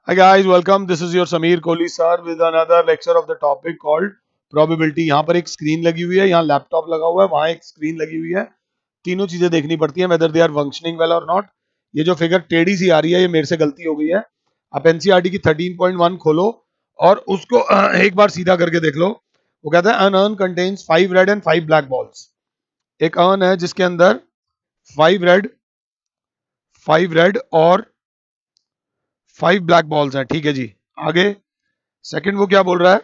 Hi guys, welcome. This is your Sameer Kohli sir with another lecture of the topic called probability. यहाँ पर एक screen लगी हुई है, यहाँ लैपटॉप लगा हुआ है, वहाँ एक स्क्रीन लगी हुई है. तीनों चीजें देखनी पड़ती हैं whether they are functioning well or not. ये जो फिगर टेढ़ी सी आ रही है ये मेरे से गलती हो गई है. आप एनसीईआरटी की 13.1 खोलो और उसको एक बार सीधा करके देख लो. वो कहता है an urn contains 5 red and 5 black balls. एक अर्न है जिसके अंदर 5 रेड और 5 ब्लैक बॉल्स हैं. ठीक है जी. आगे सेकंड वो क्या बोल रहा है?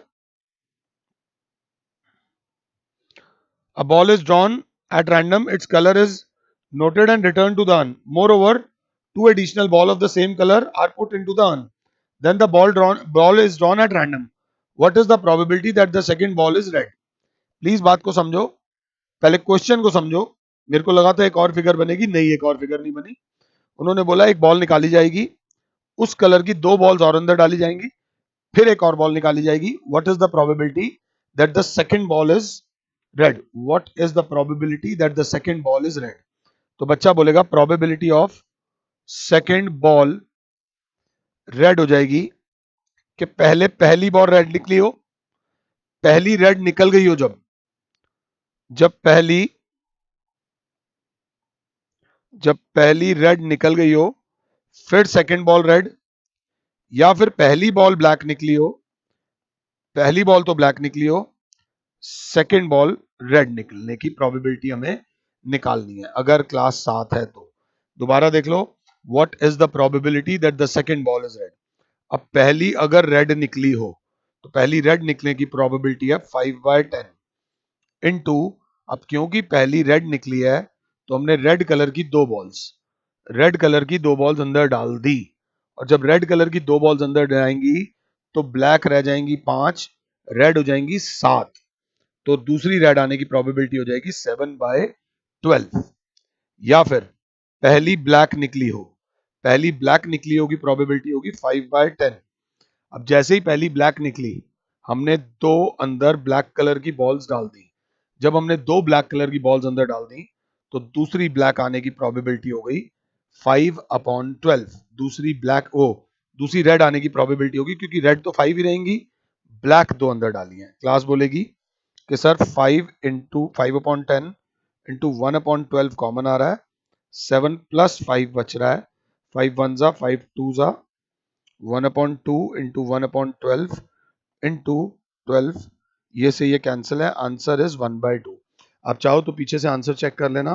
A ball is drawn at random, its color is noted and returned to the urn. Moreover, two additional balls of the same color are put into the urn. Then the ball is drawn at random. What is the probability that the second ball is red? Please बात को समझो, पहले question को समझो. मेरे को लगा था एक और फिगर बनेगी, नहीं एक और फिगर नहीं बनी. उन्होंने बोला एक बॉल निकाली जाएगी, उस कलर की दो बॉल्स और अंदर डाली जाएंगी, फिर एक और बॉल निकाली जाएगी. What is the probability that the second ball is red? What is the probability that the second ball is red? तो बच्चा बोलेगा probability of second ball red हो जाएगी कि पहले पहली बॉल रेड निकली हो, पहली रेड निकल गई हो, जब जब पहली जब पहली रेड निकल गई हो, फिर सेकंड बॉल रेड, या फिर पहली बॉल ब्लैक निकली हो, पहली बॉल तो ब्लैक निकली हो, सेकेंड बॉल रेड निकलने की प्रोबेबिलिटी हमें निकालनी है अगर क्लास 7 है तो. दोबारा देख लो. What is the probability that the second ball is red? अब पहली अगर रेड निकली हो तो पहली रेड निकलने की प्रोबेबिलिटी है 5/10 इनटू. अब क्योंकि पहली रेड निकली है तो हमने रेड कलर की दो बॉल्स अंदर डाल दी. और जब रेड कलर की दो बॉल्स अंदर जाएंगी तो ब्लैक रह जाएंगी 5, रेड हो जाएंगी 7. तो दूसरी रेड आने की प्रोबेबिलिटी हो जाएगी 7/12. या फिर पहली ब्लैक निकली हो, पहली ब्लैक निकली होगी, प्रोबेबिलिटी होगी 5/10. अब जैसे ही पहली ब्लैक निकली, हमने दो अंदर ब्लैक कलर की बॉल्स डाल दी. जब हमने दो ब्लैक कलर की बॉल्स अंदर डाल दी तो दूसरी ब्लैक आने की प्रोबेबिलिटी हो गई 5/12. दूसरी रेड आने की प्रोबेबिलिटी होगी, क्योंकि रेड तो 5 ही रहेंगी, ब्लैक दो अंदर डाली है. क्लास बोलेगी कि सर 5/10 × 1/12 कॉमन आ रहा है, 7 + 5 बच रहा है. 5 1 जा 5 2 जा 1/2 × 1/12 इंटू 12. ये से ये कैंसिल है. Answer is 1/2. आप चाहो तो पीछे से आंसर चेक कर लेना.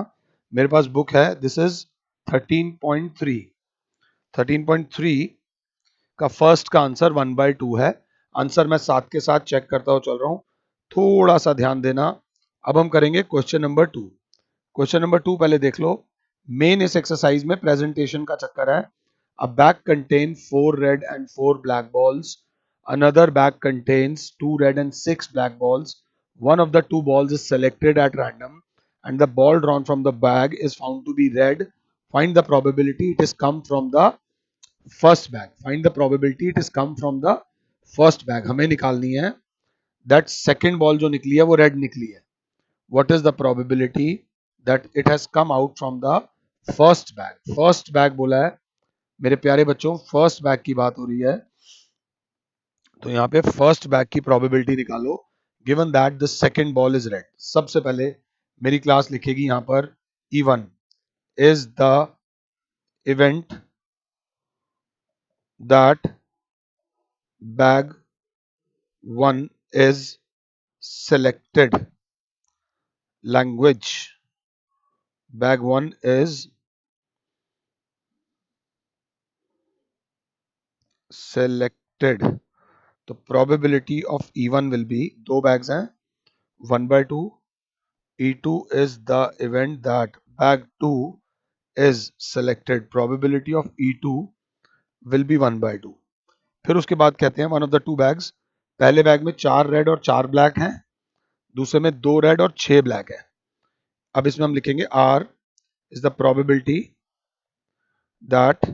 मेरे पास बुक है. This is 13.3. 13.3 का फर्स्ट का आंसर 1/2 है. आंसर मैं साथ के साथ चेक करता हुआ चल रहा हूं, थोड़ा सा ध्यान देना. अब हम करेंगे क्वेश्चन नंबर 2. क्वेश्चन नंबर 2 पहले देख लो. मेन इस एक्सरसाइज में प्रेजेंटेशन का चक्कर है. अ bag contain 4 red and 4 black balls. Another bag contains 2 red and 6 black balls. One of the two balls is selected at random and the ball drawn from the bag is found to be red. Find the probability it is come from the first bag. Find the probability it is come from the first bag. हमें निकालनी है that second ball जो निकली है वो red निकली है. What is the probability that it has come out from the first bag? First bag बोला है मेरे प्यारे बच्चों, फर्स्ट बैग की बात हो रही है. तो यहाँ पे फर्स्ट बैग की प्रोबेबिलिटी निकालो. Given that the second ball is red. सबसे पहले मेरी क्लास लिखेगी यहाँ पर E1 is the event that bag 1 is selected. Language. Bag 1 is selected. तो probability of E1 will be, दो bags हैं, 1/2. E2 is the event that bag 2 is selected. Probability of E2 will be 1/2. फिर उसके बाद कहते हैं one of the two bags. पहले bag में 4 रेड और 4 ब्लैक हैं, दूसरे में 2 रेड और 6 ब्लैक है. अब इसमें हम लिखेंगे R is the probability that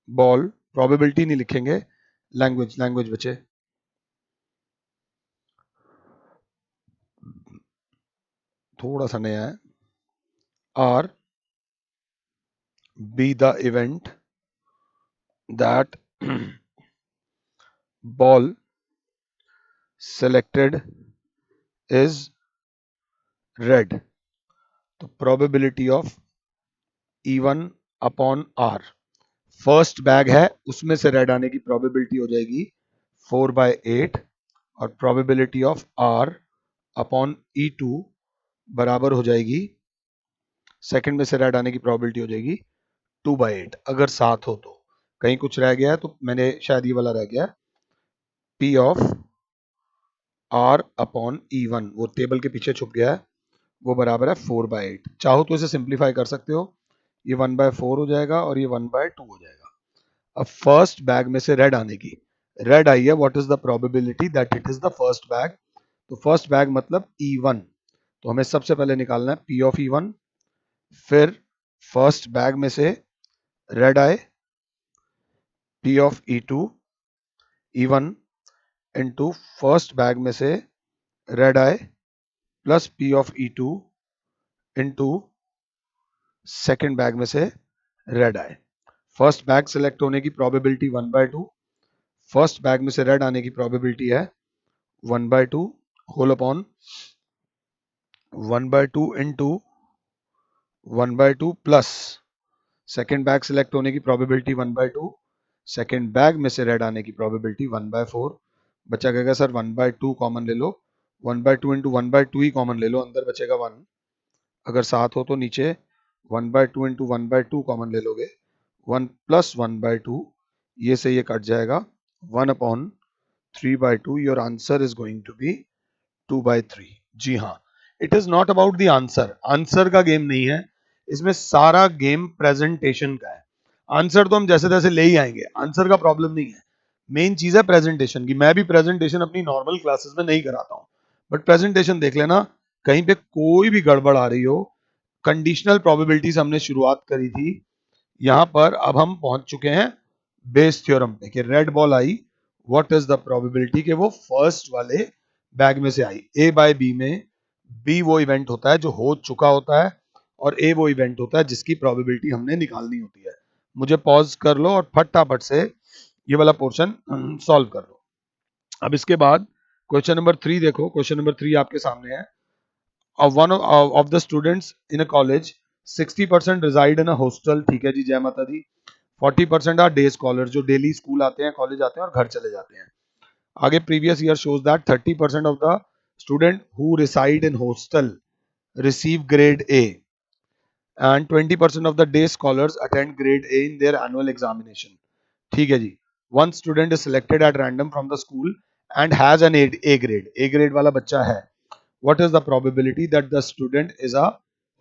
ball. Probability नहीं लिखेंगे, लैंग्वेज बचे. थोड़ा सा नया है. R B the event that ball selected is red, तो probability of E1 upon R, first bag है उसमें से रेड आने की प्रोबेबिलिटी हो जाएगी 4/8 और probability of R upon E2 बराबर हो जाएगी, सेकंड में से रेड आने की प्रोबेबिलिटी हो जाएगी 2/8 अगर 7 हो तो। कहीं कुछ रह गया है तो मैंने शायद ये वाला रह गया, P of R upon E1 वो टेबल के पीछे छुप गया है, वो बराबर है 4/8। चाहो तो इसे सिंप्लीफाई कर सकते हो, ये 1/4 हो जाएगा और ये 1/2 हो जाएगा। अब फर्स्ट बैग में से रेड आने की, रेड आई है, what is the probability that it is the first bag, तो फर्स्ट बैग मतलब E1, तो हमें सबसे पहले निकालना है P ऑफ E1, फिर फर्स्ट बैग में से रेड आए P of E2, E1 into first bag में से रेड आए plus P of E2 into second bag में से रेड आए। फर्स्ट बैग सेलेक्ट होने की प्रोबेबिलिटी 1/2, फर्स्ट बैग में से रेड आने की प्रोबेबिलिटी है 1/2 whole upon 1/2 into 1/2 plus second bag select होने की प्रोबेबिलिटी 1/2, सेकेंड बैग में से रेड आने की प्रोबेबिलिटी 1/4। बचा कहेगा सर 1/2 कॉमन ले लो, 1/2 इंटू 1/2 ही कॉमन ले लो, अंदर बचेगा 1, अगर 7 हो तो नीचे 1/2 इंटू 1/2 कॉमन ले लोगे, 1 प्लस 1/2, ये से ये कट जाएगा 1 upon 3/2, your answer is going to be 2/3। जी हाँ, it is not about the answer, answer का गेम नहीं है इसमें, सारा गेम प्रेजेंटेशन का है। आंसर तो हम जैसे तैसे ले ही आएंगे, आंसर का प्रॉब्लम नहीं है, मेन चीज है प्रेजेंटेशन की। मैं भी प्रेजेंटेशन अपनी नॉर्मल क्लासेस में नहीं कराता हूं, बट प्रेजेंटेशन देख लेना, कहीं पे कोई भी गड़बड़ आ रही हो। कंडीशनल प्रोबेबिलिटीज हमने शुरुआत करी थी, यहां पर अब हम पहुंच चुके हैं बेस थ्योरम पे कि red ball I, what is the probability कि वो फर्स्ट वाले बैग में से आई। ए बाय बी में बी वो इवेंट होता है जो हो चुका होता है और ए वो इवेंट होता है जिसकी प्रोबेबिलिटी हमने निकालनी होती है। मुझे पॉज कर लो और फटाफट से ये वाला पोर्शन सॉल्व कर लो। अब इसके बाद क्वेश्चन नंबर 3 देखो, क्वेश्चन नंबर 3 आपके सामने है। one of the students in a college 60% reside in a hostel, ठीक है जी, जय माता दी। 40% आर डे स्कॉलर जो डेली स्कूल आते हैं, कॉलेज आते हैं और घर चले जाते हैं। आगे previous year shows that 30% of the student who reside in hostel receive grade A and 20% of the day scholars attend grade A in their annual examination. ठीक है जी, one student is selected at random from the school and has an A grade, A grade वाला बच्चा है। What is the probability that the student is a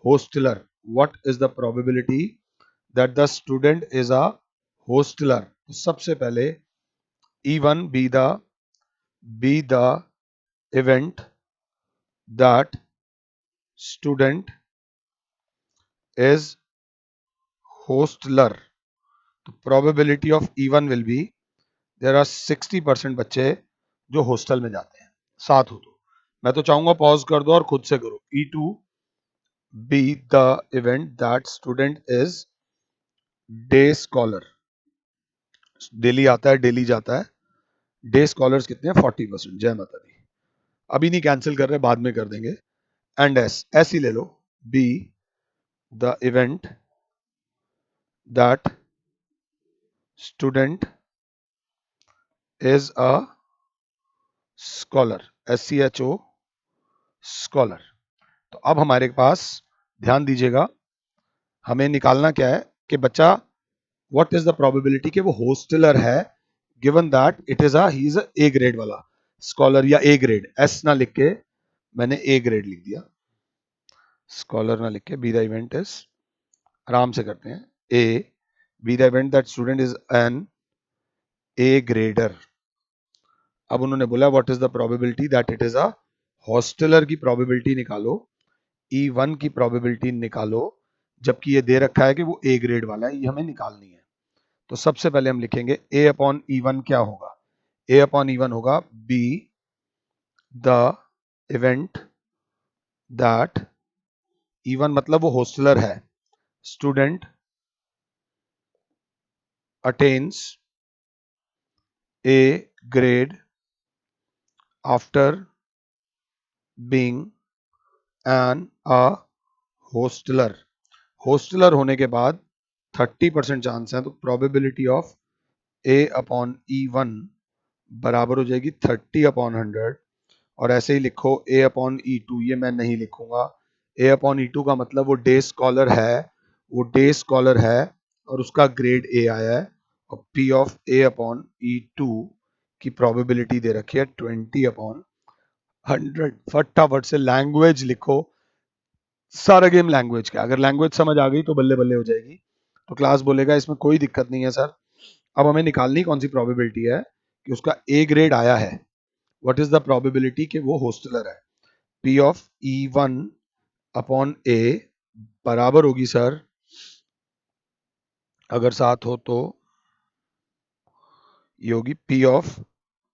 hosteler? What is the probability that the student is a hosteler? तो सबसे पहले E1 be the event that student is hosteler. तो probability of E1 will be there are 60% बच्चे जो hostel में जाते हैं, 7 हो तो। मैं तो चाहूंगा पॉज कर दो और खुद से करो। E2 be the event that student is day scholar, daily आता है डेली जाता है, डे स्कॉलर्स कितने हैं 40%, जय माता दी। अभी नहीं कैंसिल कर रहे, बाद में कर देंगे। एंड एस ही ले लो, B the event that student is a scholar, SCHO scholar. तो अब हमारे पास ध्यान दीजिएगा, हमें निकालना क्या है कि बच्चा व्हाट इज द प्रोबेबिलिटी कि वो होस्टलर है, given that it is he is a grade वाला स्कॉलर या ए ग्रेड, एस ना लिख के मैंने ए ग्रेड लिख दिया, स्कॉलर ना लिख के। बी द इवेंट इज, आराम से करते हैं, A B the event that student is an A grader. अब उन्होंने बोला what is the probability that it is a hostler की प्रोबेबिलिटी निकालो, E1 की प्रोबेबिलिटी निकालो, जबकि ये दे रखा है कि वो ए ग्रेड वाला है, ये हमें निकालनी है। तो सबसे पहले हम लिखेंगे ए अपॉन E1 क्या होगा, ए अपॉन E1 होगा B the event that, E1 मतलब वो हॉस्टलर है, student attains A grade after being an a hostler. Hosteller होने के बाद 30% चांस है, तो probability of A upon E1 बराबर हो जाएगी 30/100। और ऐसे ही लिखो ए अपॉन E2, ये मैं नहीं लिखूंगा। ए अपॉन E2 का मतलब वो डे स्कॉलर है, वो डे स्कॉलर है और उसका ग्रेड ए आया है। और P of A upon E2 की प्रोबेबिलिटी दे रखी है 20/100। फटाफट से लैंग्वेज लिखो, सारा गेम लैंग्वेज का। अगर लैंग्वेज समझ आ गई तो बल्ले बल्ले हो जाएगी। तो क्लास बोलेगा इसमें कोई दिक्कत नहीं है सर, अब हमें निकालनी कौन सी प्रोबेबिलिटी है कि उसका ए ग्रेड आया है। व्हाट इज द प्रोबेबिलिटी कि वो होस्टलर है। P ऑफ E1 अपॉन ए बराबर होगी सर, अगर साथ हो तो ये होगी P of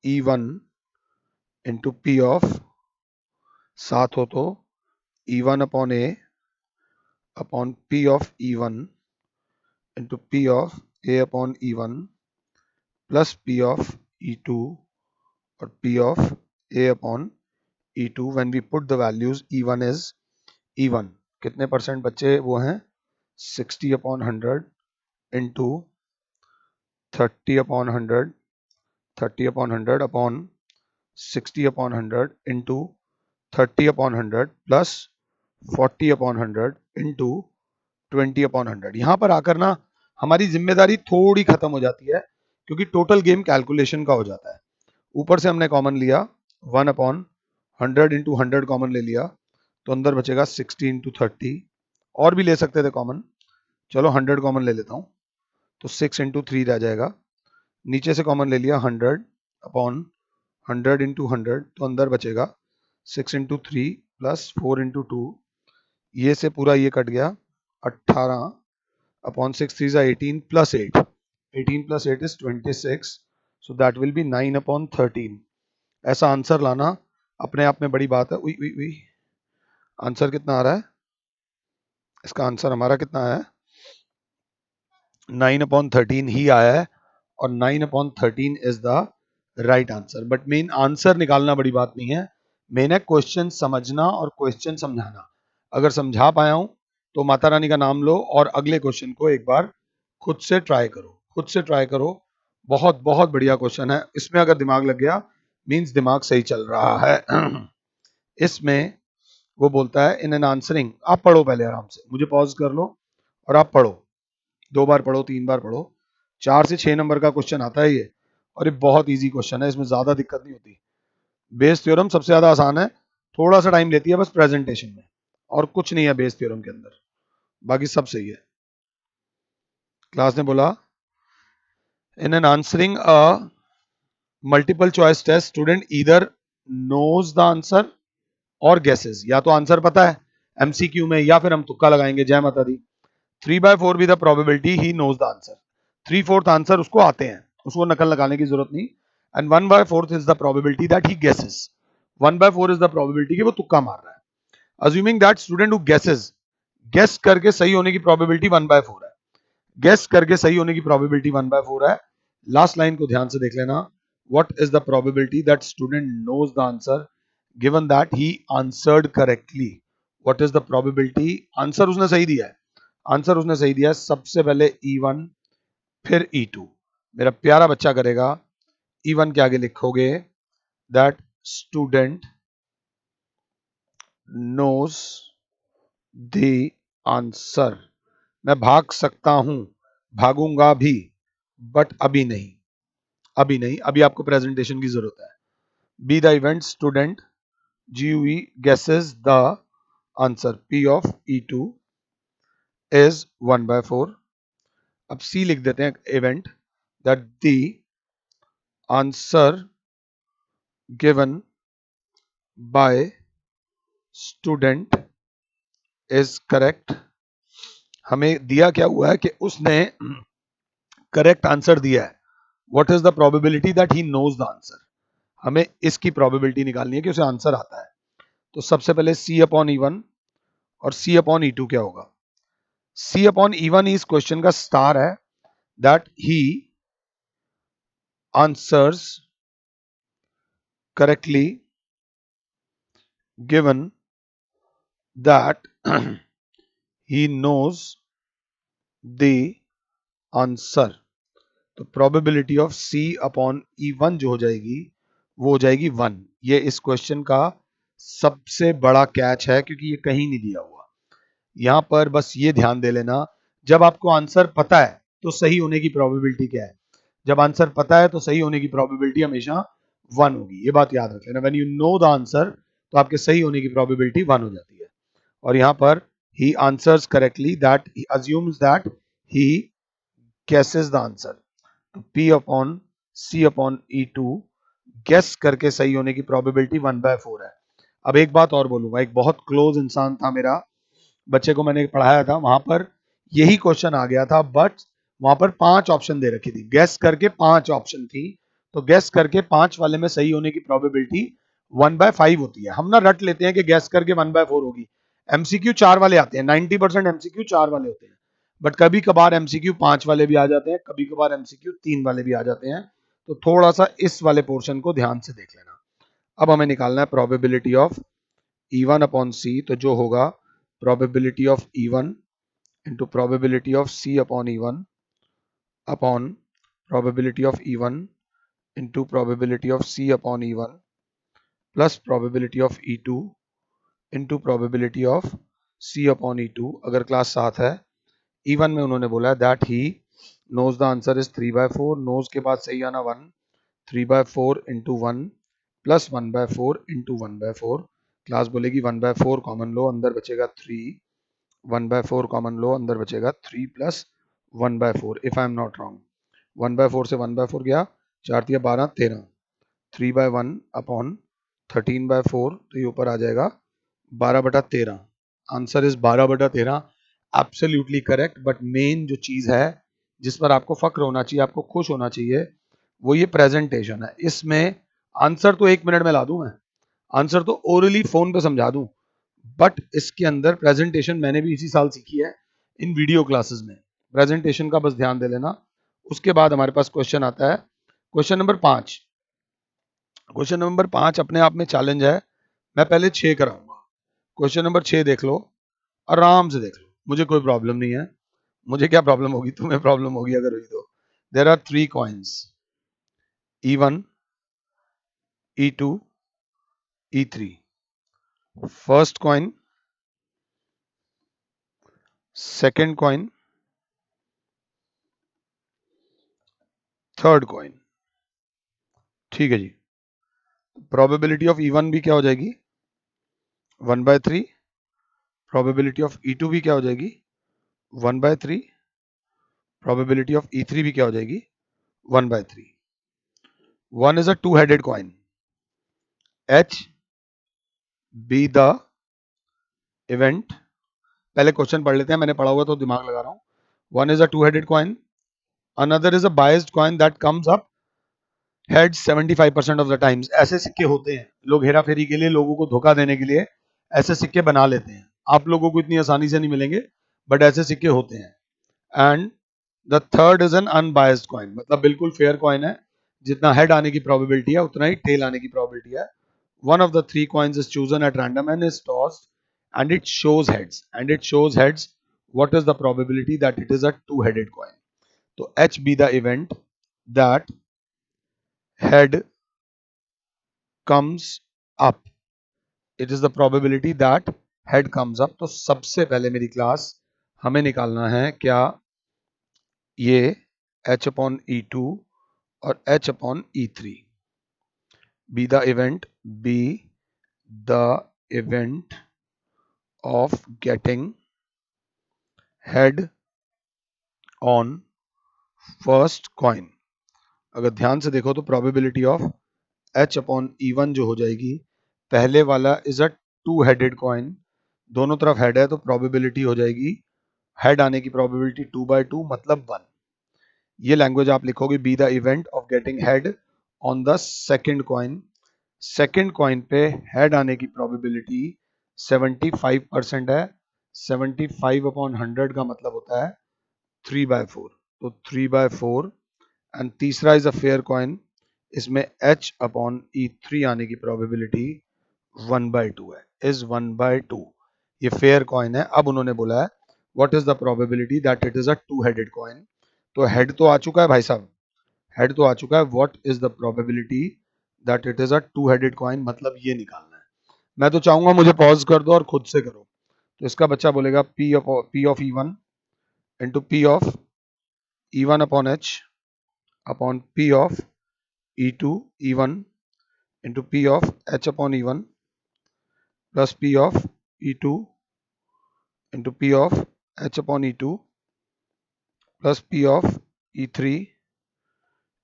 E1 into P of, साथ हो तो E1 upon A upon P of E1 into P of A upon E1 plus P of E2 और P of A upon E2 when we put the values E1 is E1। कितने percent बच्चे वो हैं 60/100 into 30/100, 30/100 upon 60/100 into 30/100 plus 40/100 into 20/100। यहां पर आकर ना हमारी जिम्मेदारी थोड़ी खत्म हो जाती है, क्योंकि टोटल गेम कैलकुलेशन का हो जाता है। ऊपर से हमने कॉमन लिया 1/100 इंटू 100 कॉमन ले लिया, तो अंदर बचेगा 60 इंटू 30। और भी ले सकते थे कॉमन, चलो 100 कॉमन ले लेता हूँ, तो 6 इंटू 3 रह जाएगा। नीचे से कॉमन ले लिया 100 अपॉन 100 इंटू 100, तो अंदर बचेगा 6 इंटू 3 प्लस 4 इंटू 2, ये से पूरा ये कट गया 18 upon 6 3 18 plus 8, 18 plus 8 is 26, so that will be 9/13। ऐसा आंसर लाना अपने आप में बड़ी बात है। उई उई उई, आंसर कितना आ रहा है इसका? आंसर हमारा कितना है? 9/13 ही आया है, और 9/13 is the right answer. But main answer निकालना बड़ी बात नहीं है, मेन है क्वेश्चन समझना और क्वेश्चन समझाना। अगर समझा पाया हूं तो माता रानी का नाम लो और अगले क्वेश्चन को एक बार खुद से ट्राई करो, खुद से ट्राई करो। बहुत बहुत बढ़िया क्वेश्चन है, इसमें अगर दिमाग लग गया मींस दिमाग सही चल रहा है। इसमें वो बोलता है इन एन आंसरिंग, आप पढ़ो पहले आराम से, मुझे पॉज कर लो और आप पढ़ो, 2 बार पढ़ो, 3 बार पढ़ो। 4 से 6 नंबर का क्वेश्चन आता है ये, और ये बहुत इजी क्वेश्चन है, इसमें ज्यादा दिक्कत नहीं होती। बेस थ्योरम सबसे ज्यादा आसान है, थोड़ा सा टाइम लेती है बस प्रेजेंटेशन में, और कुछ नहीं है बेस थ्योरम के अंदर, बाकी सब सही है। क्लास ने बोला in an answering a multiple choice test student either knows the answer और गेसेस, या तो आंसर पता है एमसीक्यू में, या फिर हम तुक्का लगाएंगे। जय माता दी। 3/4 भी the probability he knows the answer, 3/4 answer उसको आते हैं, उसको नकल लगाने की जरूरत नहीं। And 1/4 is the probability that he guesses, 1/4 is the probability कि वो तुक्का मार रहा है। Assuming that student who guesses, guess करके सही होने की प्रोबेबिलिटी 1/4 है, गेस करके सही होने की प्रोबेबिलिटी 1/4 है। लास्ट लाइन को ध्यान से देख लेना, what is the probability that student knows the answer given that he answered correctly. What is the probability, answer उसने सही दिया है, आंसर उसने सही दिया है। सबसे पहले E1 फिर E2, मेरा प्यारा बच्चा करेगा। E1 के आगे लिखोगे that student knows the answer. मैं भाग सकता हूं, भागूंगा भी, बट अभी नहीं, अभी नहीं, अभी आपको प्रेजेंटेशन की जरूरत है। B the event student GUE guesses the answer, P of E2 is 1/4। अब C लिख देते हैं event that the answer given by student is correct. हमें दिया क्या हुआ है कि उसने करेक्ट आंसर दिया है। What is the probability that he knows the answer, हमें इसकी प्रोबेबिलिटी निकालनी है कि उसे आंसर आता है। तो सबसे पहले C/E1 और C/E2 क्या होगा? C/E1 इस क्वेश्चन का स्टार है, that he answers correctly given that he knows the answer, तो probability of C upon E1 जो हो जाएगी वो हो जाएगी 1। ये इस क्वेश्चन का सबसे बड़ा कैच है क्योंकि ये कहीं नहीं दिया हुआ। यहां पर बस ये ध्यान दे लेना, जब आपको आंसर पता है तो सही होने की प्रोबेबिलिटी क्या है। जब आंसर पता है तो सही होने की प्रोबेबिलिटी हमेशा 1 होगी, ये बात याद रख लेना। When you know the answer तो आपके सही होने की प्रोबेबिलिटी 1 हो जाती है। और यहां पर ही answers correctly that he assumes that he guesses the answer, तो P upon C upon E2 guess करके सही होने की प्रोबेबिलिटी 1/4 है। अब एक बात और बोलूंगा, एक बहुत क्लोज इंसान था मेरा, बच्चे को मैंने पढ़ाया था, वहां पर यही क्वेश्चन आ गया था, बट वहां पर 5 ऑप्शन दे रखी थी, गेस करके 5 ऑप्शन थी, तो गेस करके 5 वाले में सही होने की प्रोबेबिलिटी 1/5 होती है। हम ना रट लेते हैं कि गैस करके 1/4 होगी। एमसीक्यू 4 वाले आते हैं, 90% एमसीक्यू 4 वाले होते हैं, बट कभी कभार एमसीक्यू 5 वाले भी आ जाते हैं, कभी कभार एमसीक्यू 3 वाले भी आ जाते हैं। तो थोड़ा सा इस वाले पोर्शन को ध्यान से देख लेना। अब हमें निकालना है probability of E1 upon C, तो जो होगा probability of E1 into probability of C upon E1 upon probability of E1 into probability of C upon E1 plus probability of E2 into probability of C upon E2। अगर class 7 है, E1 में उन्होंने बोला है that he knows the answer is 3/4, knows के बाद सही आना 1, 3/4 into 1 plus 1/4 into 1/4। क्लास बोलेगी 1/4 कॉमन लो, अंदर बचेगा 3, 1/4 कॉमन लो, अंदर बचेगा 3 plus 1/4 if I am not wrong. 1/4 से 1/4 गया, 4 दिया 12, 13, 3/1 अपॉन 13/4, तो ये ऊपर आ जाएगा 12/13। Answer is 12/13, absolutely correct. But main जो चीज है जिस पर आपको फक्र होना चाहिए, आपको खुश होना चाहिए, वो ये प्रेजेंटेशन है। इसमें आंसर तो 1 मिनट में ला दूं मैं, आंसर तो ओरली फोन पे समझा दूं, बट इसके अंदर प्रेजेंटेशन मैंने भी इसी साल सीखी है इन वीडियो क्लासेस में। प्रेजेंटेशन का बस ध्यान दे लेना। उसके बाद हमारे पास क्वेश्चन आता है, क्वेश्चन नंबर 5। क्वेश्चन नंबर 5 अपने आप में चैलेंज है, मैं पहले 6 कराऊंगा। क्वेश्चन नंबर 6 देख लो, आराम से देख लो, मुझे कोई प्रॉब्लम नहीं है। मुझे क्या प्रॉब्लम होगी, तुम्हें प्रॉब्लम होगी अगर हुई तो। There are 3 coins, E1, E2, E3। First coin, second coin, third coin. ठीक है जी। प्रोबेबिलिटी ऑफ E1 भी क्या हो जाएगी 1/3, प्रोबेबिलिटी ऑफ E2 भी क्या हो जाएगी 1/3, प्रोबेबिलिटी ऑफ E3 भी क्या हो जाएगी 1/3। One is a two headed coin, H B the event. पहले क्वेश्चन पढ़ लेते हैं, मैंने पढ़ा हुआ तो दिमाग लगा रहा हूं। One is a two headed coin, another is a biased coin that comes up head 75% of the times. ऐसे सिक्के होते हैं, लोग हेरा फेरी के लिए, लोगों को धोखा देने के लिए ऐसे सिक्के बना लेते हैं। आप लोगों को इतनी आसानी से नहीं मिलेंगे, बट ऐसे सिक्के होते हैं। And the third is an unbiased coin, मतलब बिल्कुल फेयर कॉइन है, जितना हेड आने की प्रोबेबिलिटी है उतना ही टेल आने की प्रोबेबिलिटी है। One of the three coins is chosen at random and is tossed and it shows heads, what is the probability that it is a two-headed coin? तो H be the event that head comes up, it is the probability that head comes up। तो सबसे पहले मेरी class हमें निकालना है क्या, ये H upon E2 और H upon E3। be the event of getting head on first coin। अगर ध्यान से देखो तो probability of H upon E1 जो हो जाएगी, पहले वाला is a two headed coin, दोनों तरफ हेड है, तो प्रोबेबिलिटी हो जाएगी हेड आने की प्रोबेबिलिटी 2/2 मतलब 1। ये लैंग्वेज आप लिखोगे, B the event of getting head on the second coin. Second coin पे हेड आने की प्रोबेबिलिटी 75% है। 75 अपॉन 100 का मतलब होता है 3/4, तो 3/4 एंड तीसरा इज अ फेयर कॉइन, इसमें h अपॉन E3 आने की प्रोबेबिलिटी 1/2 है, इज 1/2। ये फेयर कॉइन है। अब उन्होंने बोला है what is the probability that it is a two headed coin. तो हेड तो आ चुका है भाई साहब, हेड तो आ चुका है। What is the probability that it is a two headed coin, मतलब ये निकालना है। मैं तो चाहूंगा मुझे पॉज कर दो और खुद से करो। तो इसका बच्चा बोलेगा P of E1 into P of E1 upon H upon P of E2 E1 into P of H upon E1 plus P of E2 into P of H upon E2 plus P of E3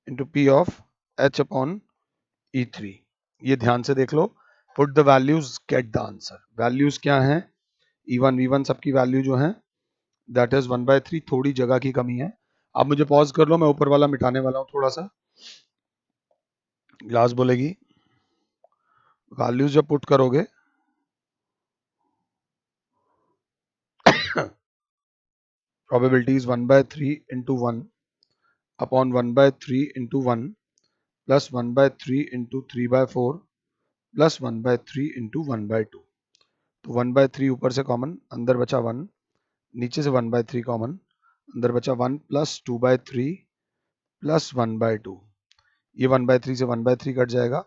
into P of H upon E3। ये ध्यान से देख लो। Put the values, get the answer. Values क्या हैं? E1 V1 सबकी value जो है दैट इज 1/3। थोड़ी जगह की कमी है। आप मुझे पॉज कर लो, मैं ऊपर वाला मिटाने वाला हूं थोड़ा सा। ग्लास बोलेगी वैल्यूज जब पुट करोगे probability is 1/3 into 1 upon 1/3 into 1 plus 1/3 into 3/4 plus 1/3 into 1/2। तो 1/3 ऊपर से कॉमन, अंदर बचा 1, नीचे से 1/3 कॉमन, अंदर बचा 1 प्लस 2/3 प्लस 1/2। ये 1/3 से 1/3 कट जाएगा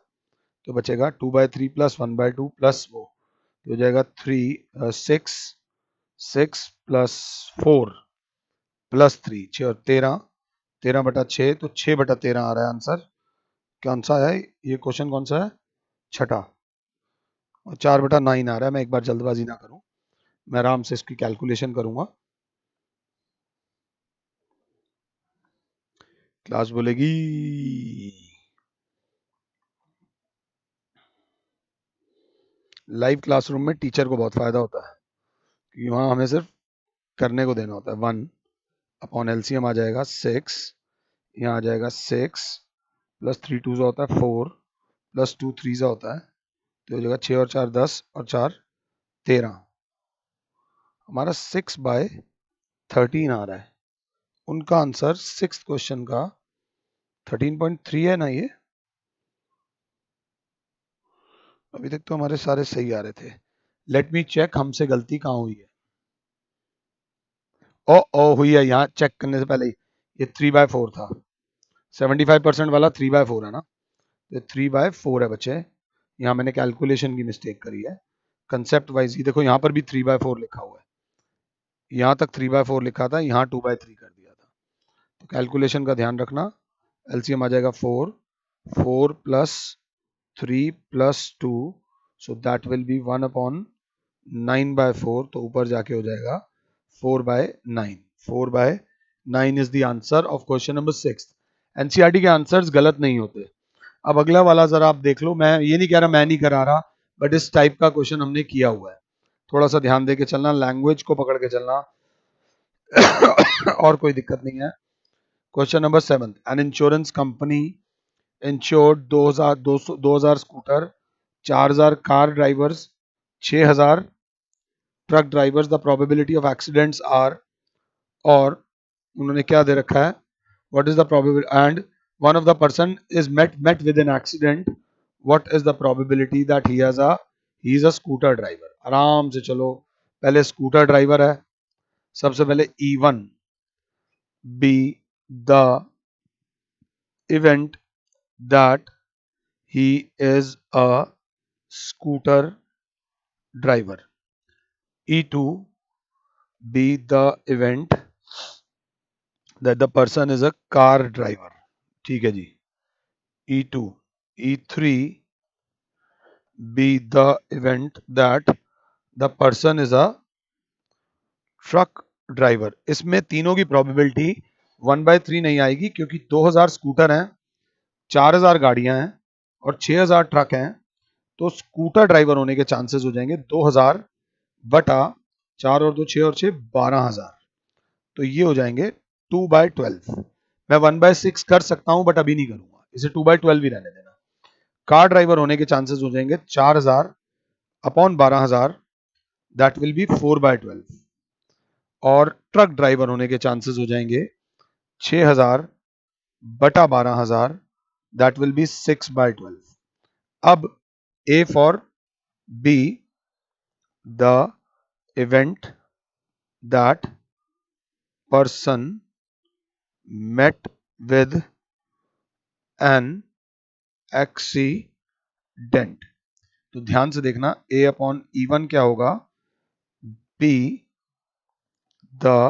तो बचेगा 2/3 प्लस 1/2 प्लस वो तो हो जाएगा 6 प्लस 4 प्लस 3, 6 और 13, 13/6, तो 6/13 आ रहा है आंसर। कौन सा है ये क्वेश्चन, कौन सा है? छठा। और 4/9 आ रहा है। मैं एक बार जल्दबाजी ना करूं, मैं आराम से इसकी कैलकुलेशन करूंगा। क्लास बोलेगी लाइव क्लासरूम में टीचर को बहुत फायदा होता है क्योंकि वहां हमें सिर्फ करने को देना होता है। 1 अपॉन एलसीएम आ जाएगा 6, यहाँ आ जाएगा 6 प्लस 3 2 होता है 4 प्लस 2 3 होता है, तो हो जाएगा 6 और 4 10 और 4 13। हमारा 6/13 आ रहा है। उनका आंसर सिक्स क्वेश्चन का 13.3 है ना। ये अभी तक तो हमारे सारे सही आ रहे थे। लेट मी चेक हमसे गलती कहाँ हुई है। ओ हुई है यहाँ चेक करने से पहले ही। ये 3/4 था। 75% वाला 3/4 है ना। तो 3/4 है बच्चे। यहाँ मैंने कैलकुलेशन की मिस्टेक करी है। कंसेप्ट वाइज ही देखो, यहाँ पर भी 3/4 लिखा हुआ है। यहाँ तक 3/4 लिखा था, यहाँ 2/3 कर दिया था। तो कैलकुलेशन का ध्यान रखना। एलसीएम आ जाएगा 4 plus 3 plus 2, so that will be 1/9/4। तो ऊपर जाके हो जाएगा 4/9। 4/9 is the answer of question number 6। NCERT के आंसर्स गलत नहीं होते। अब अगला वाला जरा आप देख लो। मैं ये नहीं कह रहा, मैं नहीं करा रहा, बट इस टाइप का क्वेश्चन हमने किया हुआ है। थोड़ा सा ध्यान दे के चलना, लैंग्वेज को पकड़ के चलना और कोई दिक्कत नहीं है। Question number 7, an insurance company insured 2000 scooter, 4000 car drivers, 6000 truck drivers. The probability of accidents are, और उन्होंने क्या दे रखा है, what is the probability and one of the person is met with an accident, what is the probability that he is a scooter driver. आराम से चलो। पहले स्कूटर ड्राइवर है, सबसे पहले E1 B the event that he is a scooter driver. E2 be the event that the person is a car driver. ठीक है जी। E2 E3 be the event that the person is a truck driver. इसमें तीनों की probability 1/3 नहीं आएगी क्योंकि 2000 scooter हैं, 4000 गाड़ियां हैं और 6000 ट्रक हैं। तो स्कूटर ड्राइवर होने के चांसेस हो जाएंगे 2000 बटा 4 और 2 6 और 6 12,000। तो ये हो जाएंगे 2/12। मैं 1/6 कर सकता हूं बट अभी नहीं करूंगा, इसे 2/12 ही रहने देना। कार ड्राइवर होने के चांसेस हो जाएंगे 4000 अपॉन 12,000, दैट विल बी 4/12। और ट्रक ड्राइवर होने के चांसेस हो जाएंगे 6000 बटा 12,000, that will be 6/12. अब A for B, the event that person met with an accident. तो ध्यान से देखना, A अपॉन E1 क्या होगा? B, the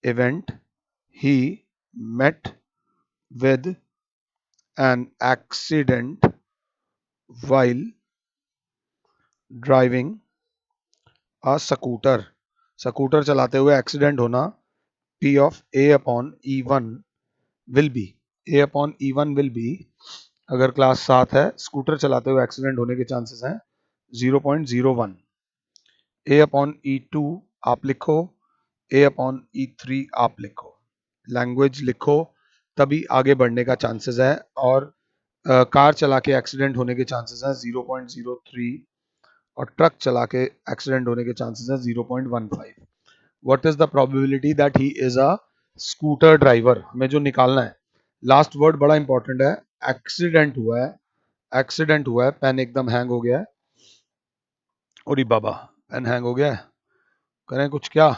event he met with an accident while driving a scooter. Scooter चलाते हुए एक्सीडेंट होना. P of A upon E1 will be, A upon E1 will be, अगर क्लास 7 है, स्कूटर चलाते हुए accident होने के चांसेस हैं 0.01. A upon E2 आप लिखो, A upon E3 आप लिखो. लैंग्वेज लिखो तभी आगे बढ़ने का चांसेस है. और कार चला के एक्सीडेंट होने के चांसेस हैं 0.03 और ट्रक चला के एक्सीडेंट होने के चांसेस हैं 0.15. What is the probability that he is a scooter driver? हमें जो निकालना है, लास्ट वर्ड बड़ा इंपॉर्टेंट है. एक्सीडेंट हुआ है, एक्सीडेंट हुआ है. पेन एकदम हैंग हो गया है. अरे बाबा, पेन हैंग हो गया है. करें कुछ क्या?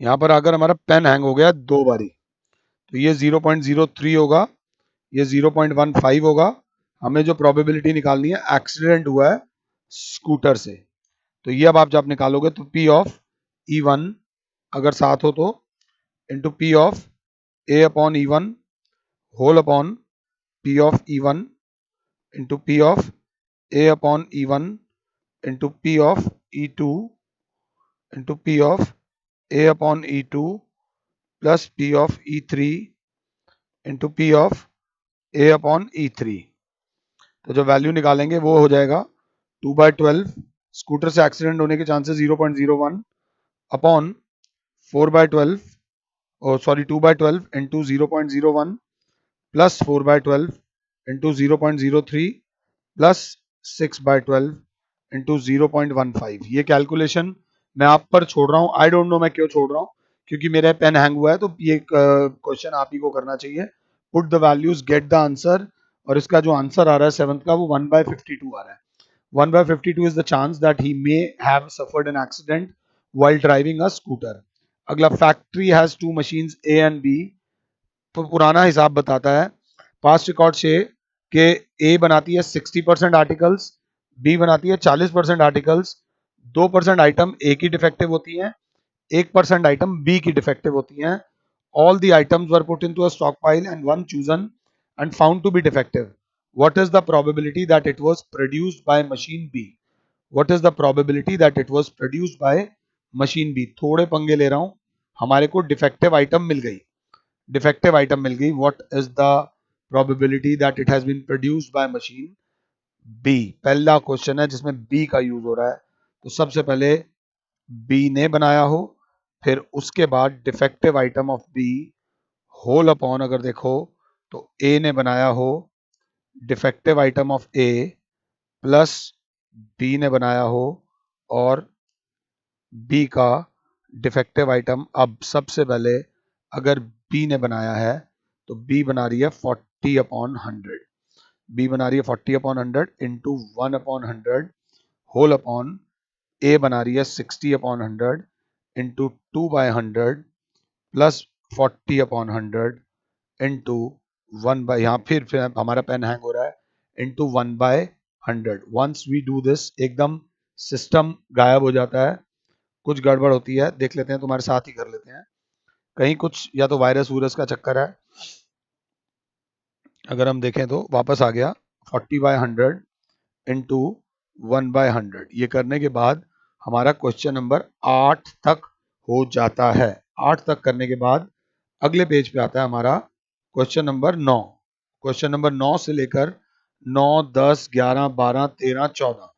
यहाँ पर अगर हमारा पेन हैंग हो गया 2 बारी, तो ये 0.03 होगा, ये 0.15 होगा. हमें जो प्रोबेबिलिटी निकालनी है, एक्सीडेंट हुआ है स्कूटर से, तो ये अब आप जब निकालोगे तो P ऑफ E1 अगर 7 हो तो into P of A upon E1 whole upon P of E1 into P of A upon E1 into P of E2 into P of A upon E2 plus P of E3 into P of A upon E3. तो जो value निकालेंगे वो हो जाएगा 2/12. Scooter से accident होने के chances 0.01 upon 4/12, oh sorry 2/12 into 0.01 plus 4/12 into 0.03 plus 6/12 into 0.15. ये कैलकुलेशन मैं आप पर छोड़ रहा हूँ. आई डोंट नो मैं क्यों छोड़ रहा हूँ, क्योंकि मेरा पेन हैंग हुआ है. तो ये क्वेश्चन आप ही को करना चाहिए. Put the values, get the answer. और इसका जो आंसर आ रहा है 7th का, वो 1/52 आ रहा है. 1/52 is the chance that he may have suffered an accident while driving a scooter. अगला, factory has 2 machines A and B. पुराना हिसाब बताता है, पास्ट रिकॉर्ड से कि A बनाती है 60% आर्टिकल्स, B बनाती है 40% आर्टिकल्स. 2% आइटम A की डिफेक्टिव होती हैं, 1% आइटम B की डिफेक्टिव होती हैं. All the items were put into a stockpile and one chosen and found to be defective. What is the probability that it was produced by machine B? What is the probability that it was produced by machine B? थोड़े पंगे ले रहा हूं. हमारे को defective item मिल गई, defective item मिल गई. What is the probability that it has been produced by machine B? पहला क्वेश्चन है जिसमें B का यूज हो रहा है. तो सबसे पहले B ने बनाया हो, फिर उसके बाद defective item of B whole upon, अगर देखो तो A ने बनाया हो defective item of A plus B ने बनाया हो और B का डिफेक्टिव आइटम. अब सबसे पहले अगर B ने बनाया है तो B बना रही है 40/100. B बना रही है 40/100 इंटू 1/100 होल अपॉन A बना रही है 60/100 इंटू 2/100 प्लस 40/100 इंटू 1/, यहाँ फिर हमारा पेन हैंग हो रहा है, into 1/100. Once we do this, एकदम सिस्टम गायब हो जाता है. कुछ गड़बड़ होती है, देख लेते हैं, तुम्हारे साथ ही कर लेते हैं. कहीं कुछ या तो वायरस वूरस का चक्कर है. अगर हम देखें तो वापस आ गया 40/100 इंटू 1/100. ये करने के बाद हमारा क्वेश्चन नंबर 8 तक हो जाता है. 8 तक करने के बाद अगले पेज पे आता है हमारा क्वेश्चन नंबर 9. क्वेश्चन नंबर 9 से लेकर 9, 10, 11, 12, 13, 14.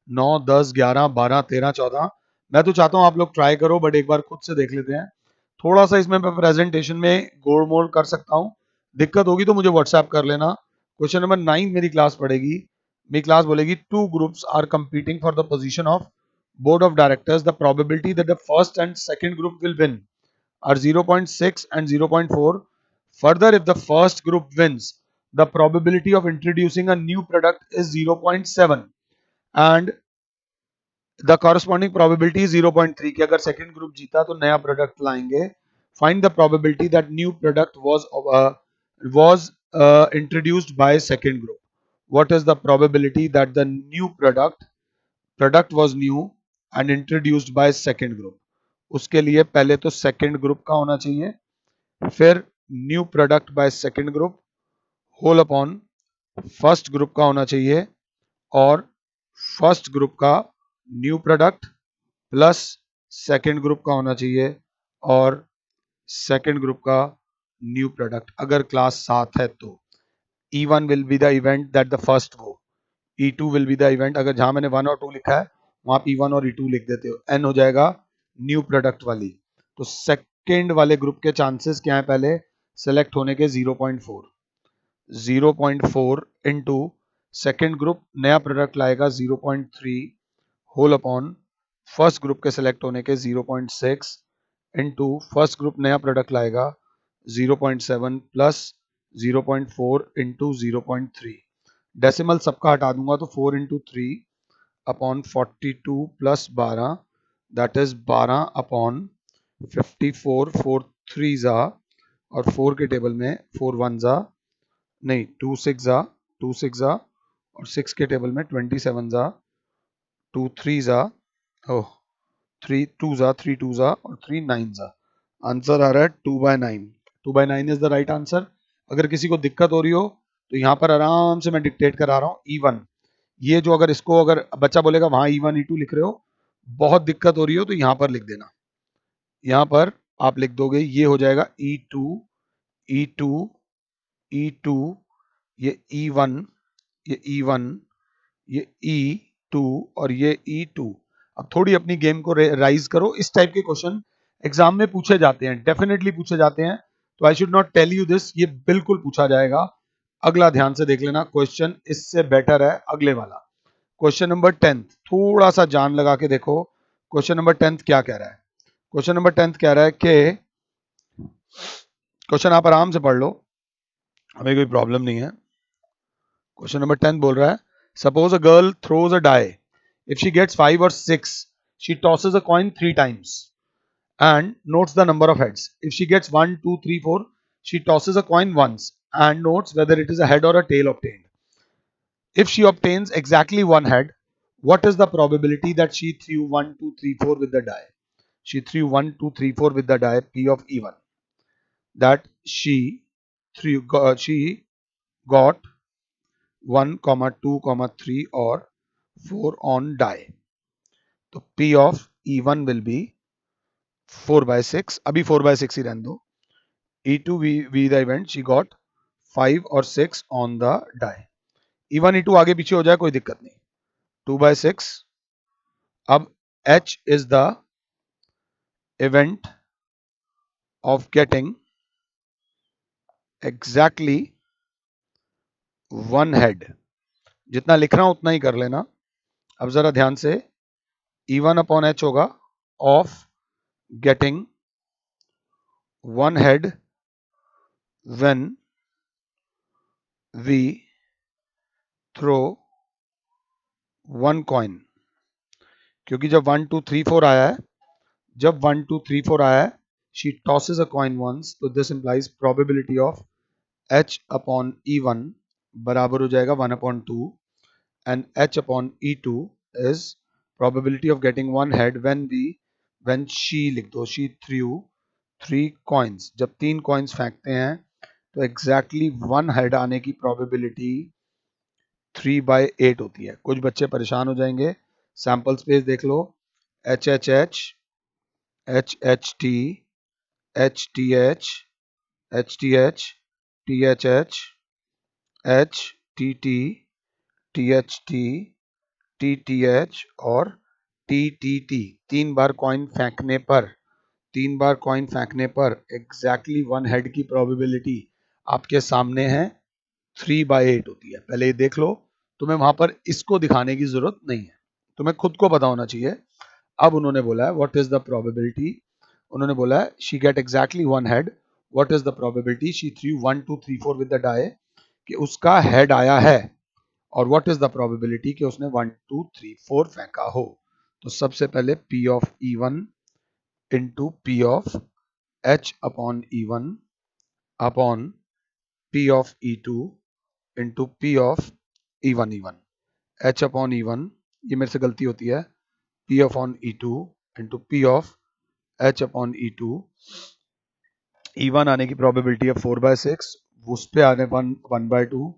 9, 10, 11, 12, 13, 14. मैं तो चाहता हूं आप लोग ट्राई करो, बट एक बार खुद से देख लेते हैं. थोड़ा सा इसमें मैं प्रेजेंटेशन में गोड़ मोड़ कर सकता हूं, दिक्कत होगी तो मुझे व्हाट्सएप कर लेना. क्वेश्चन नंबर 9 मेरी क्लास पढ़ेगी. मेरी क्लास बोलेगी, two groups are competing for the position of board of directors. The probability that the first and second group will win are 0.6 and 0.4. Further, if the first group wins, the probability of introducing a new product is 0.7 and the corresponding probability is 0.3 कि अगर second group जीता तो नया product लाएंगे. Find the probability that new product was introduced by second group. What is the probability that the new product was new and introduced by second group? उसके लिए पहले तो second group का होना चाहिए, फिर new product by second group whole upon first group का होना चाहिए और first group का new product plus second group का होना चाहिए और सेकेंड ग्रुप का न्यू प्रोडक्ट अगर क्लास 7 है तो E1 will be the event that the first go, E2 will be the event. अगर जहां मैंने 1 और 2 लिखा है वहां आप E1 और E2 लिख देते हो. N हो जाएगा न्यू प्रोडक्ट वाली. तो सेकेंड वाले ग्रुप के चांसेस क्या है पहले सेलेक्ट होने के 0.4 इनटू सेकेंड ग्रुप नया प्रोडक्ट लाएगा 0.3 होल अपॉन फर्स्ट ग्रुप के सिलेक्ट होने के 0.6 इनटू फर्स्ट ग्रुप नया प्रोडक्ट लाएगा 0.7 प्लस 0.4 इंटू 0.3. डेसिमल सबका हटा दूंगा तो 4 into 3 upon 42 plus 12 that is 12 upon 54. 4 3 जा और 4 के टेबल में 4 1 जा नहीं 2 6 जा 2 6 जा और 6 के टेबल में 27 जा 2 3 जा ओह 3 2 जा 3 2 जा और 3 9 जा. आंसर आ रहा है 2/9. 2/9 इज द राइट आंसर. अगर किसी को दिक्कत हो रही हो तो यहाँ पर आराम से मैं डिक्टेट करा रहा हूँ E1. ये जो अगर इसको अगर बच्चा बोलेगा वहां E1 E2 लिख रहे हो, बहुत दिक्कत हो रही हो तो यहाँ पर लिख देना. यहाँ पर आप लिख दोगे ये हो जाएगा E2 E2 E2 ये E1 ये E1 ये E2 और ये E2. अब थोड़ी अपनी गेम को राइज करो. इस टाइप के क्वेश्चन एग्जाम में पूछे जाते हैं, डेफिनेटली पूछे जाते हैं. तो I should not tell you this, ये बिल्कुल पूछा जाएगा. अगला ध्यान से देख लेना, क्वेश्चन इससे बेटर है अगले वाला. क्वेश्चन नंबर 10 थोड़ा सा जान लगा के देखो. क्वेश्चन नंबर 10 क्या कह रहा है. क्वेश्चन नंबर 10 कह रहा है कि क्वेश्चन आप आराम से पढ़ लो, हमें कोई प्रॉब्लम नहीं है. क्वेश्चन नंबर 10 बोल रहा है suppose a girl throws a die. If she gets 5 or 6, she tosses a coin 3 times and notes the number of heads. If she gets 1, 2, 3, 4, she tosses a coin once and notes whether it is a head or a tail obtained. If she obtains exactly one head, what is the probability that she threw 1, 2, 3, 4 with the die? She threw 1, 2, 3, 4 with the die P of E1. That she got 1, 2, 3 or 4 on die. तो P of E1 will be 4/6. अभी 4/6 ही रहने दो. E2 be the event she got 5 or 6 on the die. E1 E2 आगे पीछे हो जाए कोई दिक्कत नहीं. 2/6. अब H is the event of getting exactly one head. जितना लिख रहा हूं उतना ही कर लेना. अब जरा ध्यान से E1 upon H होगा of getting one head when we throw one coin. क्योंकि जब 1 2 3 4 आया है, जब 1 2 3 4 आया है, she tosses a coin once, तो this implies probability of H upon E1 बराबर हो जाएगा 1/2 and H upon E2 is probability of getting one head when she लिख दो she threw 3 coins. जब 3 coins फेंकते हैं तो exactly one head आने की probability 3/8 होती है. कुछ बच्चे परेशान हो जाएंगे. सैंपल स्पेस देख लो. H H H H H T H T H H T H T H H H T T T H T T T H और T T T. 3 बार कॉइन फेंकने पर एग्जैक्टली वन हेड की probability आपके सामने है 3/8 होती है. पहले ये देख लो. तुम्हें वहां पर इसको दिखाने की जरूरत नहीं है, तुम्हें खुद को पता होना चाहिए. अब उन्होंने बोला है व्हाट इज द प्रोबेबिलिटी उन्होंने बोला है she get exactly one head, what is the probability she three 1 2 3 4 with the die, कि उसका हेड आया है, और व्हाट इज द प्रोबेबिलिटी कि उसने 1 2 3 4 फेंका हो। तो सबसे पहले P of E1 into P of H upon E1 upon P of E2 into P of E1 H upon E1, ये मेरे से गलती होती है, P upon E2 into P of H upon E2। E1 आने की प्रोबेबिलिटी है 4/6, उस पे आने 1/2,